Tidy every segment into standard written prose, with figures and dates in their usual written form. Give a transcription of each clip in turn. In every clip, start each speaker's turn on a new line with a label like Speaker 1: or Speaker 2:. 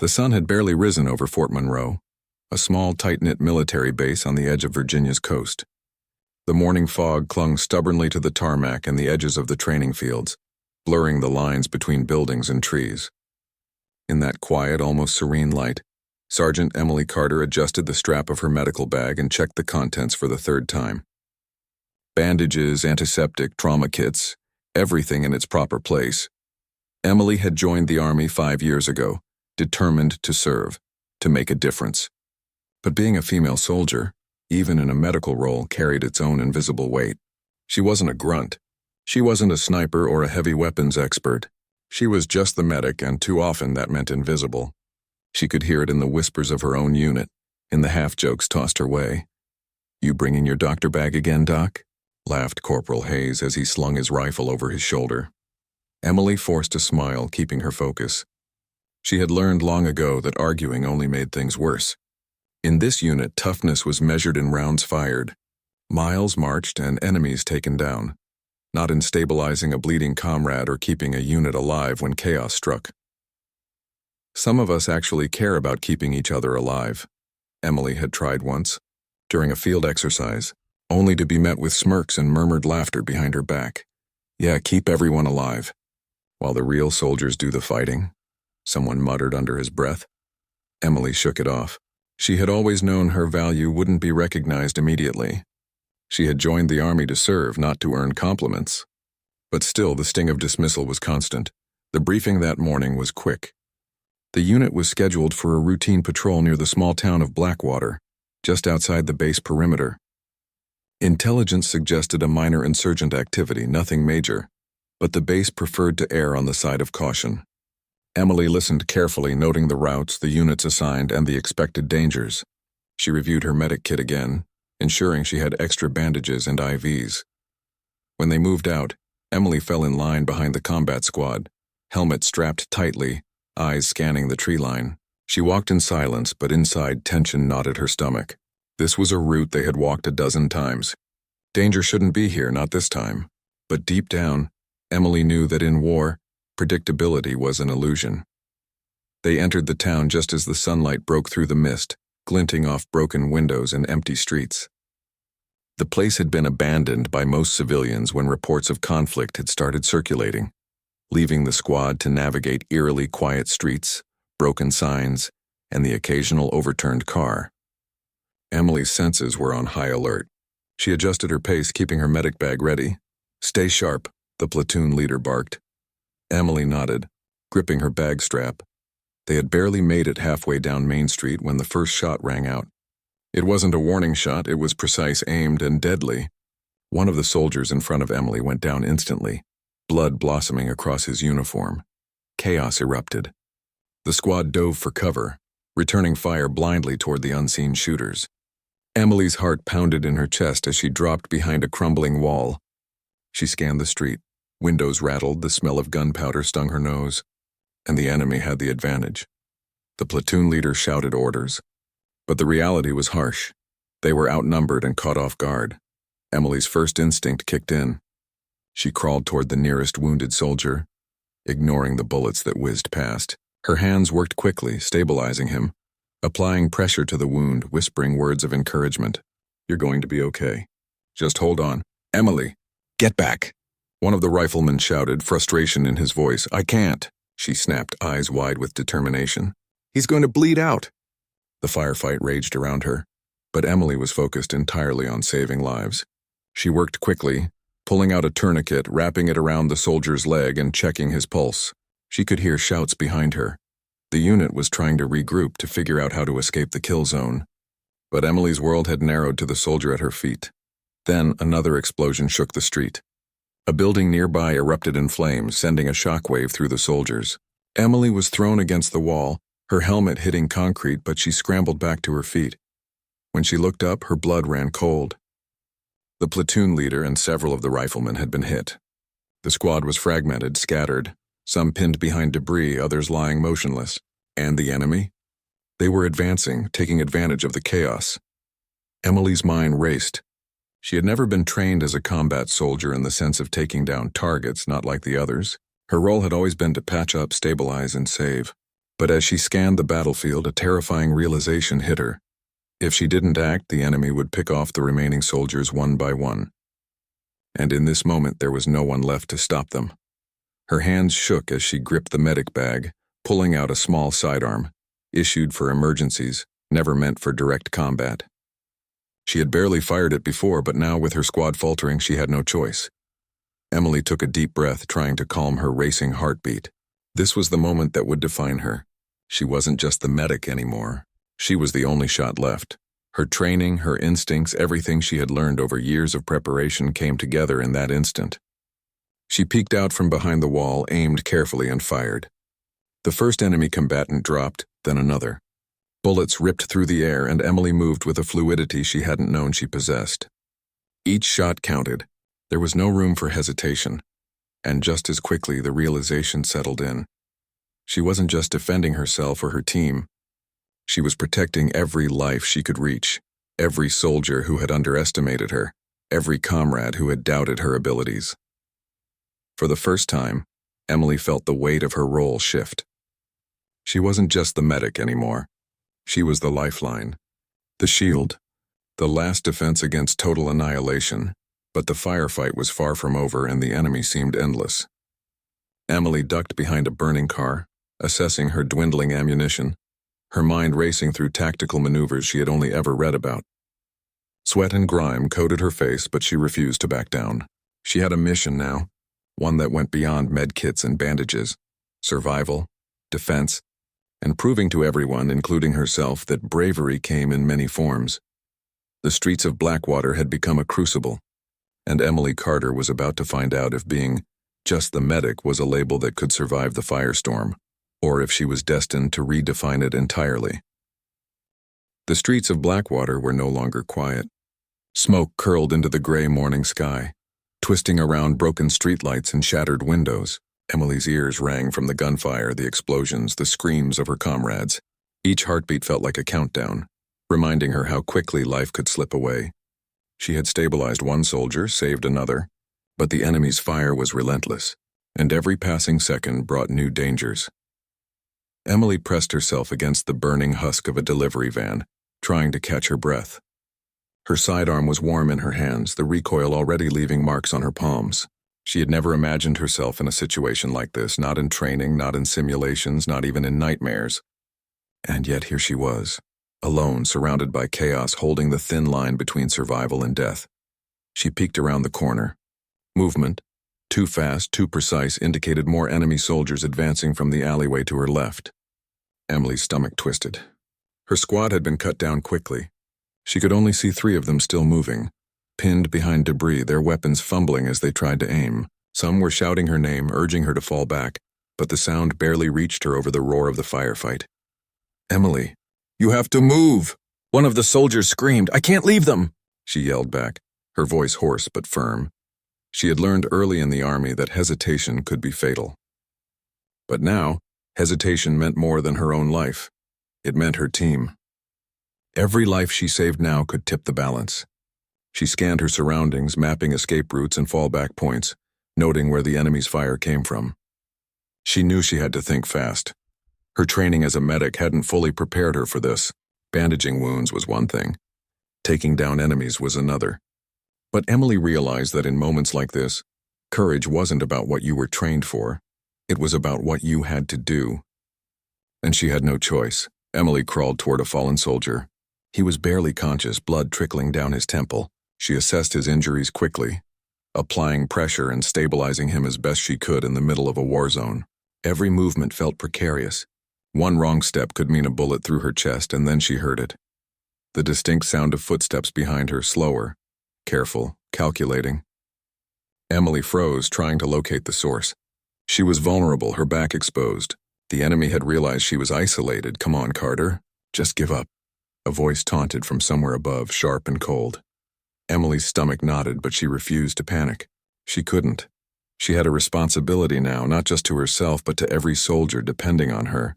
Speaker 1: The sun had barely risen over Fort Monroe, a small, tight-knit military base on the edge of Virginia's coast. The morning fog clung stubbornly to the tarmac and the edges of the training fields, blurring the lines between buildings and trees. In that quiet, almost serene light, Sergeant Emily Carter adjusted the strap of her medical bag and checked the contents for the third time. Bandages, antiseptic, trauma kits, everything in its proper place. Emily had joined the Army 5 years ago, determined to serve, to make a difference. But being a female soldier, even in a medical role, carried its own invisible weight. She wasn't a grunt. She wasn't a sniper or a heavy weapons expert. She was just the medic, and too often that meant invisible. She could hear it in the whispers of her own unit, in the half-jokes tossed her way. "You bringing your doctor bag again, Doc?" laughed Corporal Hayes as he slung his rifle over his shoulder. Emily forced a smile, keeping her focus. She had learned long ago that arguing only made things worse. In this unit, toughness was measured in rounds fired, miles marched, and enemies taken down, not in stabilizing a bleeding comrade or keeping a unit alive when chaos struck. Some of us actually care about keeping each other alive. Emily had tried once, during a field exercise, only to be met with smirks and murmured laughter behind her back. "Yeah, keep everyone alive, while the real soldiers do the fighting," someone muttered under his breath. Emily shook it off. She had always known her value wouldn't be recognized immediately. She had joined the Army to serve, not to earn compliments. But still, the sting of dismissal was constant. The briefing that morning was quick. The unit was scheduled for a routine patrol near the small town of Blackwater, just outside the base perimeter. Intelligence suggested a minor insurgent activity, nothing major, but the base preferred to err on the side of caution. Emily listened carefully, noting the routes, the units assigned, and the expected dangers. She reviewed her medic kit again, ensuring she had extra bandages and IVs. When they moved out, Emily fell in line behind the combat squad, helmet strapped tightly, eyes scanning the tree line. She walked in silence, but inside tension knotted her stomach. This was a route they had walked a dozen times. Danger shouldn't be here, not this time. But deep down, Emily knew that in war, predictability was an illusion. They entered the town just as the sunlight broke through the mist, glinting off broken windows and empty streets. The place had been abandoned by most civilians when reports of conflict had started circulating, leaving the squad to navigate eerily quiet streets, broken signs, and the occasional overturned car. Emily's senses were on high alert. She adjusted her pace, keeping her medic bag ready. "Stay sharp," the platoon leader barked. Emily nodded, gripping her bag strap. They had barely made it halfway down Main Street when the first shot rang out. It wasn't a warning shot, it was precise, aimed, and deadly. One of the soldiers in front of Emily went down instantly, blood blossoming across his uniform. Chaos erupted. The squad dove for cover, returning fire blindly toward the unseen shooters. Emily's heart pounded in her chest as she dropped behind a crumbling wall. She scanned the street. Windows rattled, the smell of gunpowder stung her nose, and the enemy had the advantage. The platoon leader shouted orders, but the reality was harsh. They were outnumbered and caught off guard. Emily's first instinct kicked in. She crawled toward the nearest wounded soldier, ignoring the bullets that whizzed past. Her hands worked quickly, stabilizing him, applying pressure to the wound, whispering words of encouragement. "You're going to be okay. Just hold on. Emily, get back!" One of the riflemen shouted, frustration in his voice. "I can't," she snapped, eyes wide with determination. "He's going to bleed out." The firefight raged around her, but Emily was focused entirely on saving lives. She worked quickly, pulling out a tourniquet, wrapping it around the soldier's leg and checking his pulse. She could hear shouts behind her. The unit was trying to regroup to figure out how to escape the kill zone. But Emily's world had narrowed to the soldier at her feet. Then another explosion shook the street. A building nearby erupted in flames, sending a shockwave through the soldiers. Emily was thrown against the wall, her helmet hitting concrete, but she scrambled back to her feet. When she looked up, her blood ran cold. The platoon leader and several of the riflemen had been hit. The squad was fragmented, scattered, some pinned behind debris, others lying motionless. And the enemy? They were advancing, taking advantage of the chaos. Emily's mind raced. She had never been trained as a combat soldier in the sense of taking down targets, not like the others. Her role had always been to patch up, stabilize, and save. But as she scanned the battlefield, a terrifying realization hit her. If she didn't act, the enemy would pick off the remaining soldiers one by one. And in this moment, there was no one left to stop them. Her hands shook as she gripped the medic bag, pulling out a small sidearm, issued for emergencies, never meant for direct combat. She had barely fired it before, but now with her squad faltering, she had no choice. Emily took a deep breath, trying to calm her racing heartbeat. This was the moment that would define her. She wasn't just the medic anymore. She was the only shot left. Her training, her instincts, everything she had learned over years of preparation came together in that instant. She peeked out from behind the wall, aimed carefully, and fired. The first enemy combatant dropped, then another. Bullets ripped through the air, and Emily moved with a fluidity she hadn't known she possessed. Each shot counted. There was no room for hesitation. And just as quickly, the realization settled in. She wasn't just defending herself or her team. She was protecting every life she could reach, every soldier who had underestimated her, every comrade who had doubted her abilities. For the first time, Emily felt the weight of her role shift. She wasn't just the medic anymore. She was the lifeline, the shield, the last defense against total annihilation. But the firefight was far from over, and the enemy seemed endless. Emily ducked behind a burning car, assessing her dwindling ammunition, her mind racing through tactical maneuvers she had only ever read about. Sweat and grime coated her face, but she refused to back down. She had a mission now, one that went beyond medkits and bandages, survival, defense, and proving to everyone, including herself, that bravery came in many forms. The streets of Blackwater had become a crucible, and Emily Carter was about to find out if being just the medic was a label that could survive the firestorm, or if she was destined to redefine it entirely. The streets of Blackwater were no longer quiet. Smoke curled into the gray morning sky, twisting around broken streetlights and shattered windows. Emily's ears rang from the gunfire, the explosions, the screams of her comrades. Each heartbeat felt like a countdown, reminding her how quickly life could slip away. She had stabilized one soldier, saved another, but the enemy's fire was relentless, and every passing second brought new dangers. Emily pressed herself against the burning husk of a delivery van, trying to catch her breath. Her sidearm was warm in her hands, the recoil already leaving marks on her palms. She had never imagined herself in a situation like this, not in training, not in simulations, not even in nightmares. And yet here she was, alone, surrounded by chaos, holding the thin line between survival and death. She peeked around the corner. Movement, too fast, too precise, indicated more enemy soldiers advancing from the alleyway to her left. Emily's stomach twisted. Her squad had been cut down quickly. She could only see 3 of them still moving, pinned behind debris, their weapons fumbling as they tried to aim. Some were shouting her name, urging her to fall back, but the sound barely reached her over the roar of the firefight. "Emily, you have to move!" One of the soldiers screamed. "I can't leave them!" she yelled back, her voice hoarse but firm. She had learned early in the army that hesitation could be fatal. But now, hesitation meant more than her own life. It meant her team. Every life she saved now could tip the balance. She scanned her surroundings, mapping escape routes and fallback points, noting where the enemy's fire came from. She knew she had to think fast. Her training as a medic hadn't fully prepared her for this. Bandaging wounds was one thing. Taking down enemies was another. But Emily realized that in moments like this, courage wasn't about what you were trained for. It was about what you had to do. And she had no choice. Emily crawled toward a fallen soldier. He was barely conscious, blood trickling down his temple. She assessed his injuries quickly, applying pressure and stabilizing him as best she could in the middle of a war zone. Every movement felt precarious. One wrong step could mean a bullet through her chest, and then she heard it. The distinct sound of footsteps behind her, slower, careful, calculating. Emily froze, trying to locate the source. She was vulnerable, her back exposed. The enemy had realized she was isolated. "Come on, Carter. Just give up." A voice taunted from somewhere above, sharp and cold. Emily's stomach knotted, but she refused to panic. She couldn't. She had a responsibility now, not just to herself, but to every soldier depending on her.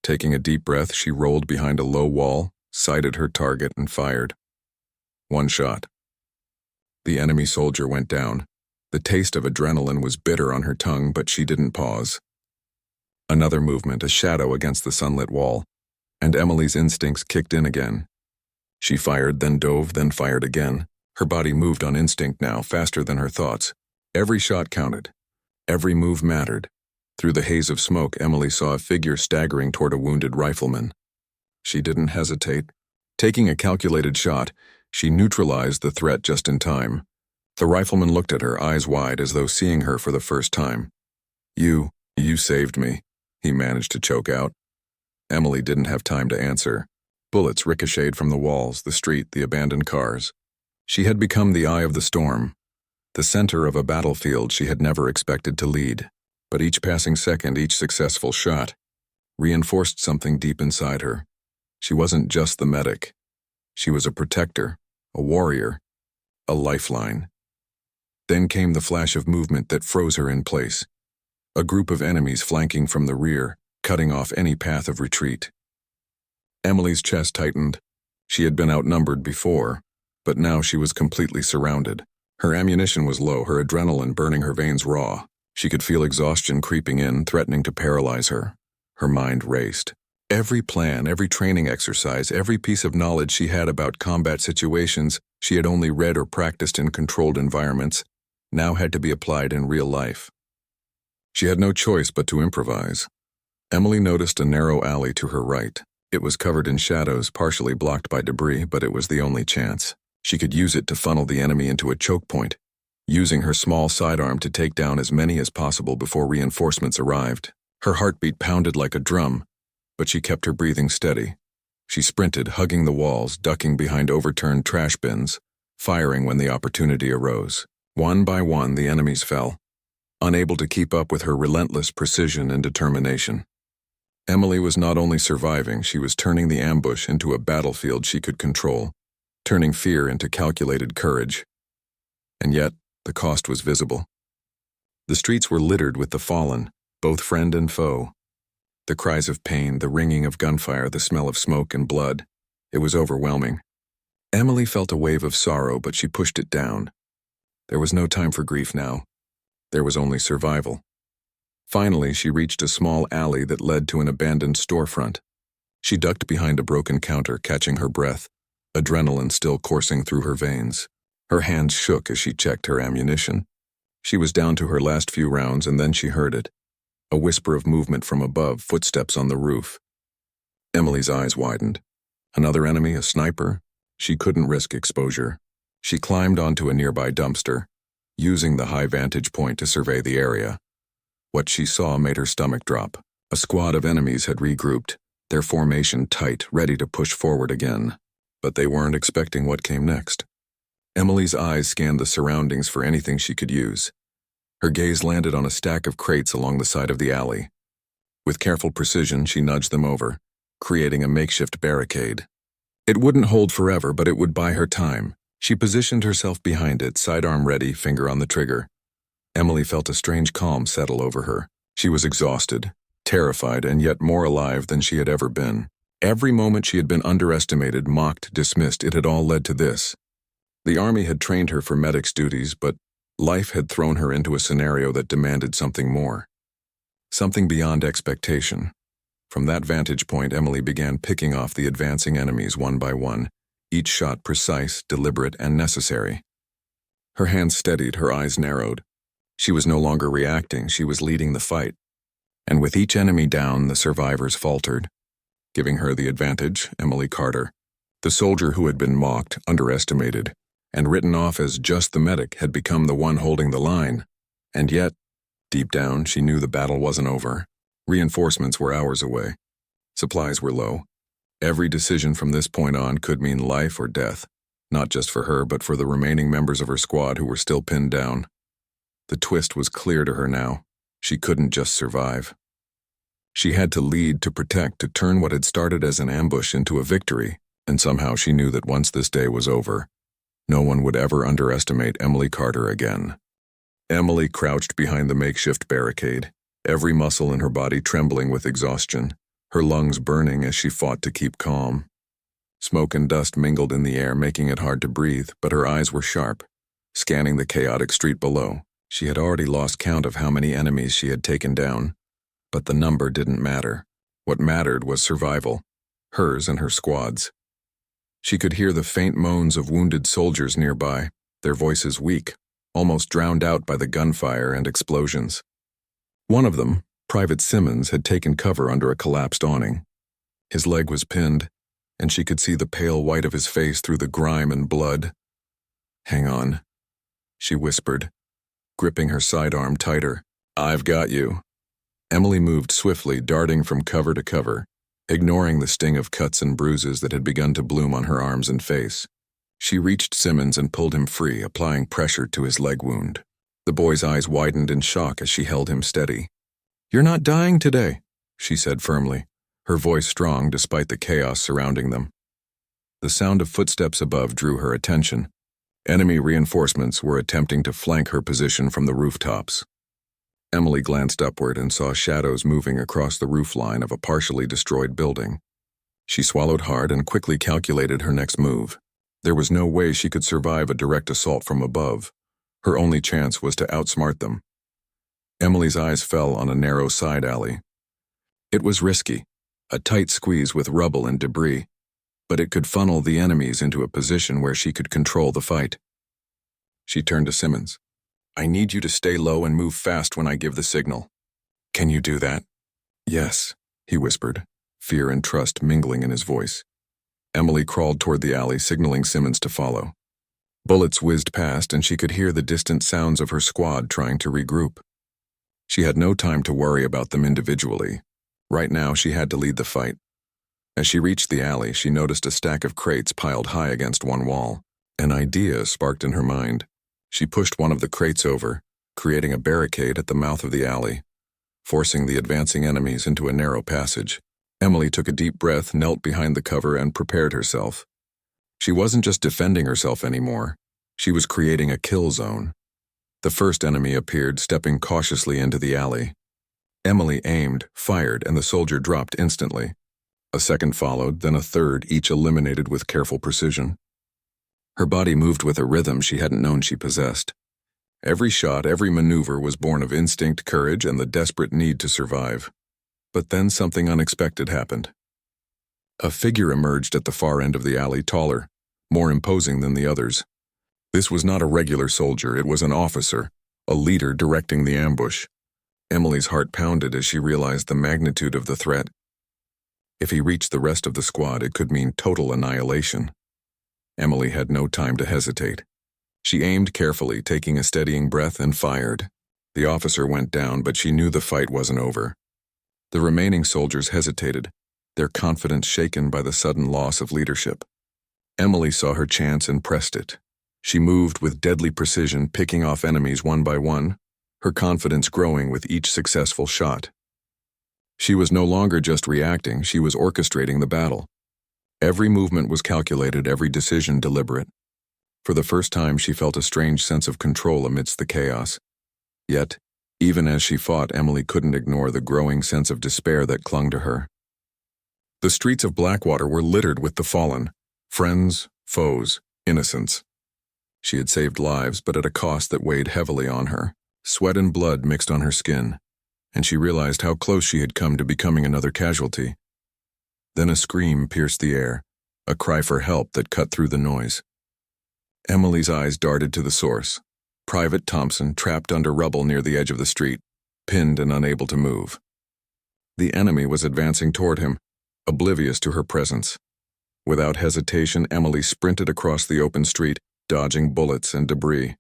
Speaker 1: Taking a deep breath, she rolled behind a low wall, sighted her target, and fired. One shot. The enemy soldier went down. The taste of adrenaline was bitter on her tongue, but she didn't pause. Another movement, a shadow against the sunlit wall, and Emily's instincts kicked in again. She fired, then dove, then fired again. Her body moved on instinct now, faster than her thoughts. Every shot counted. Every move mattered. Through the haze of smoke, Emily saw a figure staggering toward a wounded rifleman. She didn't hesitate. Taking a calculated shot, she neutralized the threat just in time. The rifleman looked at her, eyes wide, as though seeing her for the first time. You saved me," he managed to choke out. Emily didn't have time to answer. Bullets ricocheted from the walls, the street, the abandoned cars. She had become the eye of the storm, the center of a battlefield she had never expected to lead. But each passing second, each successful shot, reinforced something deep inside her. She wasn't just the medic. She was a protector, a warrior, a lifeline. Then came the flash of movement that froze her in place. A group of enemies flanking from the rear, cutting off any path of retreat. Emily's chest tightened. She had been outnumbered before, but now she was completely surrounded. Her ammunition was low, her adrenaline burning her veins raw. She could feel exhaustion creeping in, threatening to paralyze her. Her mind raced. Every plan, every training exercise, every piece of knowledge she had about combat situations she had only read or practiced in controlled environments now had to be applied in real life. She had no choice but to improvise. Emily noticed a narrow alley to her right. It was covered in shadows, partially blocked by debris, but it was the only chance. She could use it to funnel the enemy into a choke point, using her small sidearm to take down as many as possible before reinforcements arrived. Her heartbeat pounded like a drum, but she kept her breathing steady. She sprinted, hugging the walls, ducking behind overturned trash bins, firing when the opportunity arose. One by one, the enemies fell, unable to keep up with her relentless precision and determination. Emily was not only surviving, she was turning the ambush into a battlefield she could control, turning fear into calculated courage. And yet, the cost was visible. The streets were littered with the fallen, both friend and foe. The cries of pain, the ringing of gunfire, the smell of smoke and blood. It was overwhelming. Emily felt a wave of sorrow, but she pushed it down. There was no time for grief now. There was only survival. Finally, she reached a small alley that led to an abandoned storefront. She ducked behind a broken counter, catching her breath, adrenaline still coursing through her veins. Her hands shook as she checked her ammunition. She was down to her last few rounds, and then she heard it. A whisper of movement from above, footsteps on the roof. Emily's eyes widened. Another enemy, a sniper? She couldn't risk exposure. She climbed onto a nearby dumpster, using the high vantage point to survey the area. What she saw made her stomach drop. A squad of enemies had regrouped, their formation tight, ready to push forward again. But they weren't expecting what came next. Emily's eyes scanned the surroundings for anything she could use. Her gaze landed on a stack of crates along the side of the alley. With careful precision, she nudged them over, creating a makeshift barricade. It wouldn't hold forever, but it would buy her time. She positioned herself behind it, sidearm ready, finger on the trigger. Emily felt a strange calm settle over her. She was exhausted, terrified, and yet more alive than she had ever been. Every moment she had been underestimated, mocked, dismissed, it had all led to this. The army had trained her for medic's duties, but life had thrown her into a scenario that demanded something more. Something beyond expectation. From that vantage point, Emily began picking off the advancing enemies one by one, each shot precise, deliberate, and necessary. Her hands steadied, her eyes narrowed. She was no longer reacting, she was leading the fight. And with each enemy down, the survivors faltered. Giving her the advantage, Emily Carter, the soldier who had been mocked, underestimated, and written off as just the medic, had become the one holding the line. And yet, deep down, she knew the battle wasn't over. Reinforcements were hours away. Supplies were low. Every decision from this point on could mean life or death, not just for her, but for the remaining members of her squad who were still pinned down. The twist was clear to her now. She couldn't just survive. She had to lead, to protect, to turn what had started as an ambush into a victory, and somehow she knew that once this day was over, no one would ever underestimate Emily Carter again. Emily crouched behind the makeshift barricade, every muscle in her body trembling with exhaustion, her lungs burning as she fought to keep calm. Smoke and dust mingled in the air, making it hard to breathe, but her eyes were sharp, scanning the chaotic street below. She had already lost count of how many enemies she had taken down, But the number didn't matter. What mattered was survival, hers and her squad's. She could hear the faint moans of wounded soldiers nearby, their voices weak, almost drowned out by the gunfire and explosions. One of them, Private Simmons, had taken cover under a collapsed awning. His leg was pinned, and she could see the pale white of his face through the grime and blood. "Hang on," she whispered, gripping her sidearm tighter. "I've got you." Emily moved swiftly, darting from cover to cover, ignoring the sting of cuts and bruises that had begun to bloom on her arms and face. She reached Simmons and pulled him free, applying pressure to his leg wound. The boy's eyes widened in shock as she held him steady. "You're not dying today," she said firmly, her voice strong despite the chaos surrounding them. The sound of footsteps above drew her attention. Enemy reinforcements were attempting to flank her position from the rooftops. Emily glanced upward and saw shadows moving across the roofline of a partially destroyed building. She swallowed hard and quickly calculated her next move. There was no way she could survive a direct assault from above. Her only chance was to outsmart them. Emily's eyes fell on a narrow side alley. It was risky, a tight squeeze with rubble and debris, but it could funnel the enemies into a position where she could control the fight. She turned to Simmons. "I need you to stay low and move fast when I give the signal. Can you do that?" "Yes," he whispered, fear and trust mingling in his voice. Emily crawled toward the alley, signaling Simmons to follow. Bullets whizzed past, and she could hear the distant sounds of her squad trying to regroup. She had no time to worry about them individually. Right now, she had to lead the fight. As she reached the alley, she noticed a stack of crates piled high against one wall. An idea sparked in her mind. She pushed one of the crates over, creating a barricade at the mouth of the alley, forcing the advancing enemies into a narrow passage. Emily took a deep breath, knelt behind the cover, and prepared herself. She wasn't just defending herself anymore. She was creating a kill zone. The first enemy appeared, stepping cautiously into the alley. Emily aimed, fired, and the soldier dropped instantly. A second followed, then a third, each eliminated with careful precision. Her body moved with a rhythm she hadn't known she possessed. Every shot, every maneuver was born of instinct, courage, and the desperate need to survive. But then something unexpected happened. A figure emerged at the far end of the alley, taller, more imposing than the others. This was not a regular soldier, it was an officer, a leader directing the ambush. Emily's heart pounded as she realized the magnitude of the threat. If he reached the rest of the squad, it could mean total annihilation. Emily had no time to hesitate. She aimed carefully, taking a steadying breath, and fired. The officer went down, but she knew the fight wasn't over. The remaining soldiers hesitated, their confidence shaken by the sudden loss of leadership. Emily saw her chance and pressed it. She moved with deadly precision, picking off enemies one by one, her confidence growing with each successful shot. She was no longer just reacting, she was orchestrating the battle. Every movement was calculated, every decision deliberate. For the first time, she felt a strange sense of control amidst the chaos. Yet, even as she fought, Emily couldn't ignore the growing sense of despair that clung to her. The streets of Blackwater were littered with the fallen, friends, foes, innocents. She had saved lives, but at a cost that weighed heavily on her. Sweat and blood mixed on her skin, and she realized how close she had come to becoming another casualty. Then a scream pierced the air, a cry for help that cut through the noise. Emily's eyes darted to the source. Private Thompson, trapped under rubble near the edge of the street, pinned and unable to move. The enemy was advancing toward him, oblivious to her presence. Without hesitation, Emily sprinted across the open street, dodging bullets and debris.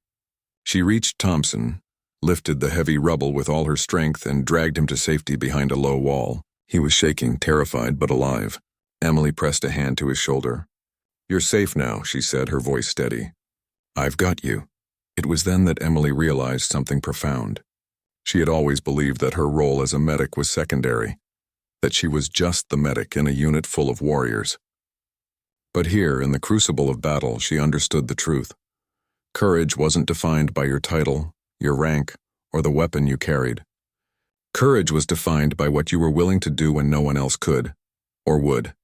Speaker 1: She reached Thompson, lifted the heavy rubble with all her strength, and dragged him to safety behind a low wall. He was shaking, terrified but alive. Emily pressed a hand to his shoulder. "You're safe now," she said, her voice steady. "I've got you." It was then that Emily realized something profound. She had always believed that her role as a medic was secondary, that she was just the medic in a unit full of warriors. But here, in the crucible of battle, she understood the truth. Courage wasn't defined by your title, your rank, or the weapon you carried. Courage was defined by what you were willing to do when no one else could, or would.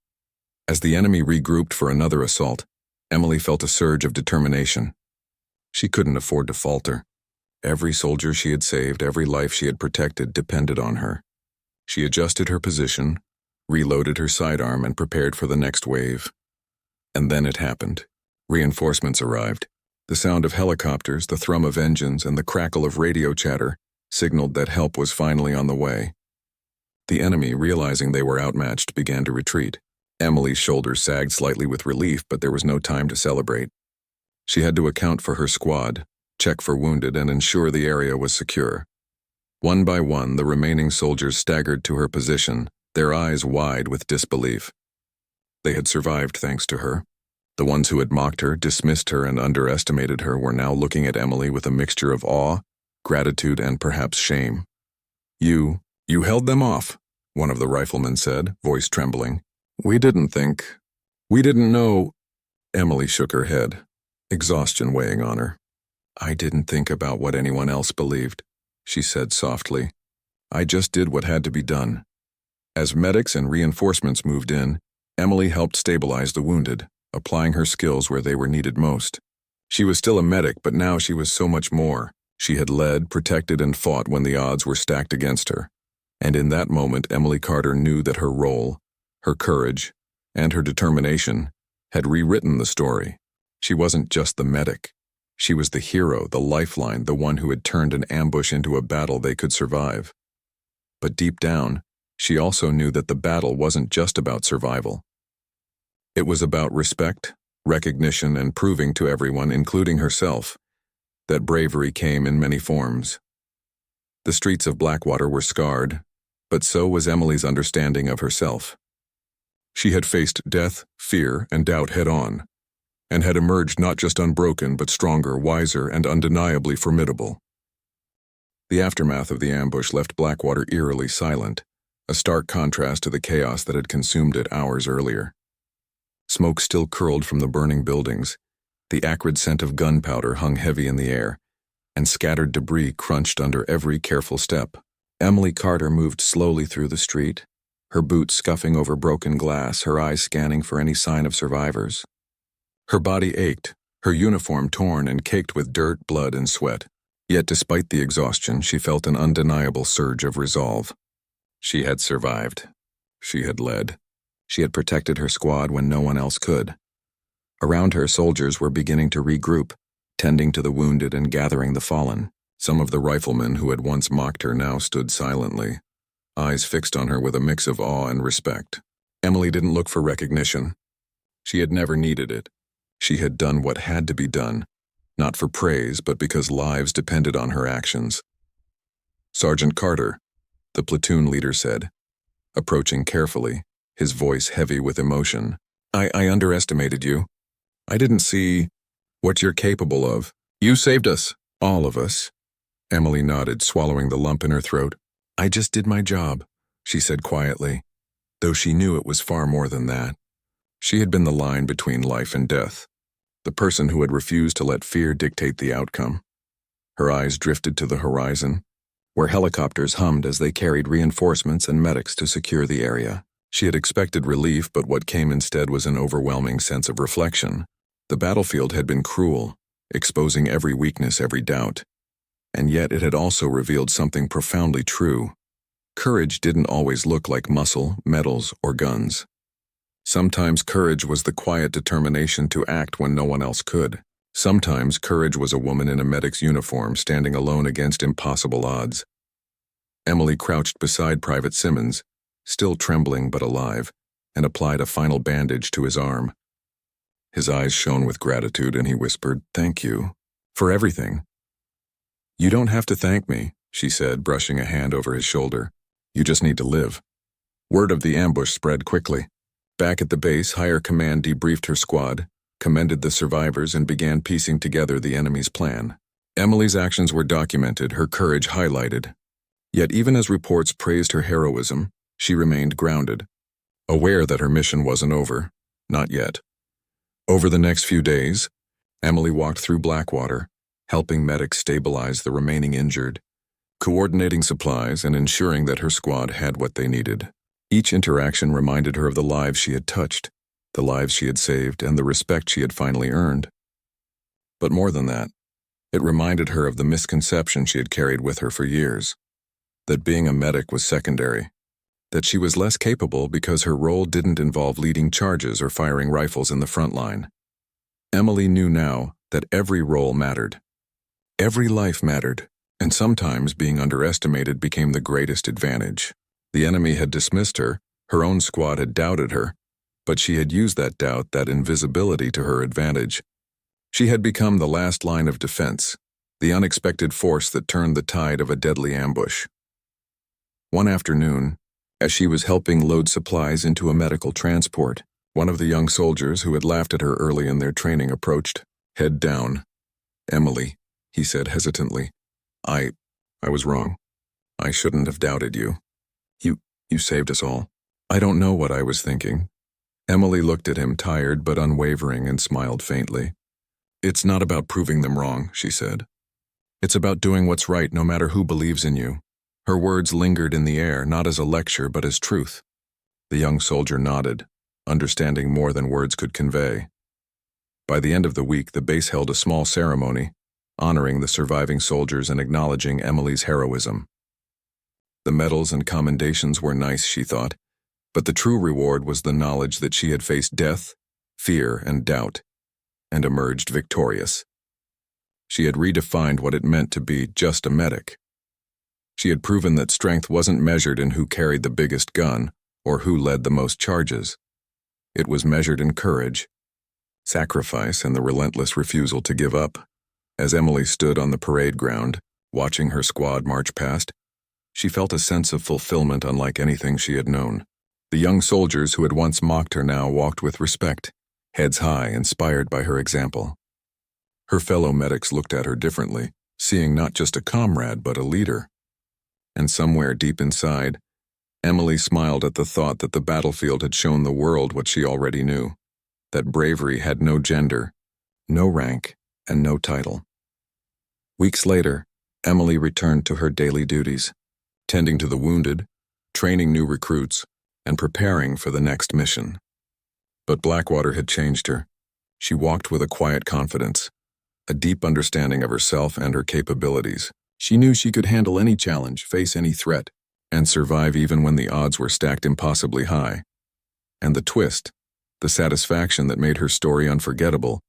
Speaker 1: As the enemy regrouped for another assault, Emily felt a surge of determination. She couldn't afford to falter. Every soldier she had saved, every life she had protected depended on her. She adjusted her position, reloaded her sidearm, and prepared for the next wave. And then it happened. Reinforcements arrived. The sound of helicopters, the thrum of engines, and the crackle of radio chatter signaled that help was finally on the way. The enemy, realizing they were outmatched, began to retreat. Emily's shoulders sagged slightly with relief, but there was no time to celebrate. She had to account for her squad, check for wounded, and ensure the area was secure. One by one, the remaining soldiers staggered to her position, their eyes wide with disbelief. They had survived thanks to her. The ones who had mocked her, dismissed her, and underestimated her were now looking at Emily with a mixture of awe, gratitude, and perhaps shame. You held them off," one of the riflemen said, voice trembling. We didn't know." Emily shook her head, exhaustion weighing on her. "I didn't think about what anyone else believed," she said softly. "I just did what had to be done." As medics and reinforcements moved in, Emily helped stabilize the wounded, applying her skills where they were needed most. She was still a medic, but now she was so much more. She had led, protected, and fought when the odds were stacked against her. And in that moment, Emily Carter knew that her role, her courage, and her determination had rewritten the story. She wasn't just the medic. She was the hero, the lifeline, the one who had turned an ambush into a battle they could survive. But deep down, she also knew that the battle wasn't just about survival. It was about respect, recognition, and proving to everyone, including herself, that bravery came in many forms. The streets of Blackwater were scarred, but so was Emily's understanding of herself. She had faced death, fear, and doubt head-on, and had emerged not just unbroken but stronger, wiser, and undeniably formidable. The aftermath of the ambush left Blackwater eerily silent, a stark contrast to the chaos that had consumed it hours earlier. Smoke still curled from the burning buildings, the acrid scent of gunpowder hung heavy in the air, and scattered debris crunched under every careful step. Emily Carter moved slowly through the street, her boots scuffing over broken glass, her eyes scanning for any sign of survivors. Her body ached, her uniform torn and caked with dirt, blood, and sweat. Yet despite the exhaustion, she felt an undeniable surge of resolve. She had survived. She had led. She had protected her squad when no one else could. Around her, soldiers were beginning to regroup, tending to the wounded and gathering the fallen. Some of the riflemen who had once mocked her now stood silently, eyes fixed on her with a mix of awe and respect. Emily didn't look for recognition. She had never needed it. She had done what had to be done, not for praise, but because lives depended on her actions. "Sergeant Carter," the platoon leader said, approaching carefully, his voice heavy with emotion. I underestimated you. I didn't see what you're capable of. You saved us, all of us." Emily nodded, swallowing the lump in her throat. "I just did my job," she said quietly, though she knew it was far more than that. She had been the line between life and death, the person who had refused to let fear dictate the outcome. Her eyes drifted to the horizon, where helicopters hummed as they carried reinforcements and medics to secure the area. She had expected relief, but what came instead was an overwhelming sense of reflection. The battlefield had been cruel, exposing every weakness, every doubt. And yet it had also revealed something profoundly true. Courage didn't always look like muscle, medals, or guns. Sometimes courage was the quiet determination to act when no one else could. Sometimes courage was a woman in a medic's uniform standing alone against impossible odds. Emily crouched beside Private Simmons, still trembling but alive, and applied a final bandage to his arm. His eyes shone with gratitude, and he whispered, "Thank you for everything." "You don't have to thank me," she said, brushing a hand over his shoulder. "You just need to live." Word of the ambush spread quickly. Back at the base, higher command debriefed her squad, commended the survivors, and began piecing together the enemy's plan. Emily's actions were documented, her courage highlighted. Yet even as reports praised her heroism, she remained grounded, aware that her mission wasn't over. Not yet. Over the next few days, Emily walked through Blackwater, helping medics stabilize the remaining injured, coordinating supplies, and ensuring that her squad had what they needed. Each interaction reminded her of the lives she had touched, the lives she had saved, and the respect she had finally earned. But more than that, it reminded her of the misconception she had carried with her for years, that being a medic was secondary, that she was less capable because her role didn't involve leading charges or firing rifles in the front line. Emily knew now that every role mattered. Every life mattered, and sometimes being underestimated became the greatest advantage. The enemy had dismissed her, her own squad had doubted her, but she had used that doubt, that invisibility, to her advantage. She had become the last line of defense, the unexpected force that turned the tide of a deadly ambush. One afternoon, as she was helping load supplies into a medical transport, one of the young soldiers who had laughed at her early in their training approached, head down. "Emily," he said hesitantly, I was wrong. I shouldn't have doubted you. You saved us all." "I don't know what I was thinking." Emily looked at him, tired but unwavering, and smiled faintly. "It's not about proving them wrong," she said. "It's about doing what's right no matter who believes in you." Her words lingered in the air, not as a lecture but as truth. The young soldier nodded, understanding more than words could convey. By the end of the week, the base held a small ceremony, honoring the surviving soldiers and acknowledging Emily's heroism. The medals and commendations were nice, she thought, but the true reward was the knowledge that she had faced death, fear, and doubt, and emerged victorious. She had redefined what it meant to be just a medic. She had proven that strength wasn't measured in who carried the biggest gun or who led the most charges. It was measured in courage, sacrifice, and the relentless refusal to give up. As Emily stood on the parade ground, watching her squad march past, she felt a sense of fulfillment unlike anything she had known. The young soldiers who had once mocked her now walked with respect, heads high, inspired by her example. Her fellow medics looked at her differently, seeing not just a comrade but a leader. And somewhere deep inside, Emily smiled at the thought that the battlefield had shown the world what she already knew, that bravery had no gender, no rank, and no title. Weeks later, Emily returned to her daily duties, tending to the wounded, training new recruits, and preparing for the next mission. But Blackwater had changed her. She walked with a quiet confidence, a deep understanding of herself and her capabilities. She knew she could handle any challenge, face any threat, and survive even when the odds were stacked impossibly high. And the twist, the satisfaction that made her story unforgettable,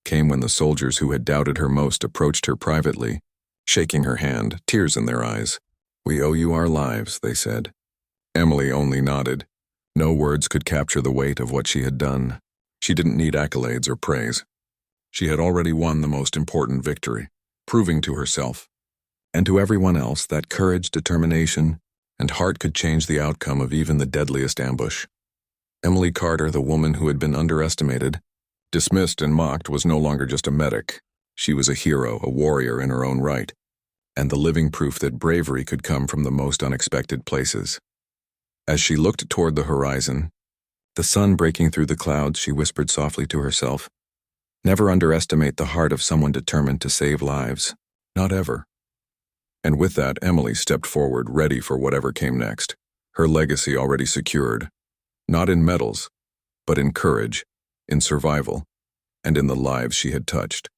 Speaker 1: came when the soldiers who had doubted her most approached her privately, shaking her hand, tears in their eyes. "We owe you our lives," they said. Emily only nodded. No words could capture the weight of what she had done. She didn't need accolades or praise. She had already won the most important victory, proving to herself and to everyone else that courage, determination, and heart could change the outcome of even the deadliest ambush. Emily Carter, the woman who had been underestimated, dismissed and mocked, was no longer just a medic. She was a hero, a warrior in her own right, and the living proof that bravery could come from the most unexpected places. As she looked toward the horizon, the sun breaking through the clouds, she whispered softly to herself, "Never underestimate the heart of someone determined to save lives. Not ever." And with that, Emily stepped forward, ready for whatever came next, her legacy already secured, not in medals, but in courage, in survival, and in the lives she had touched.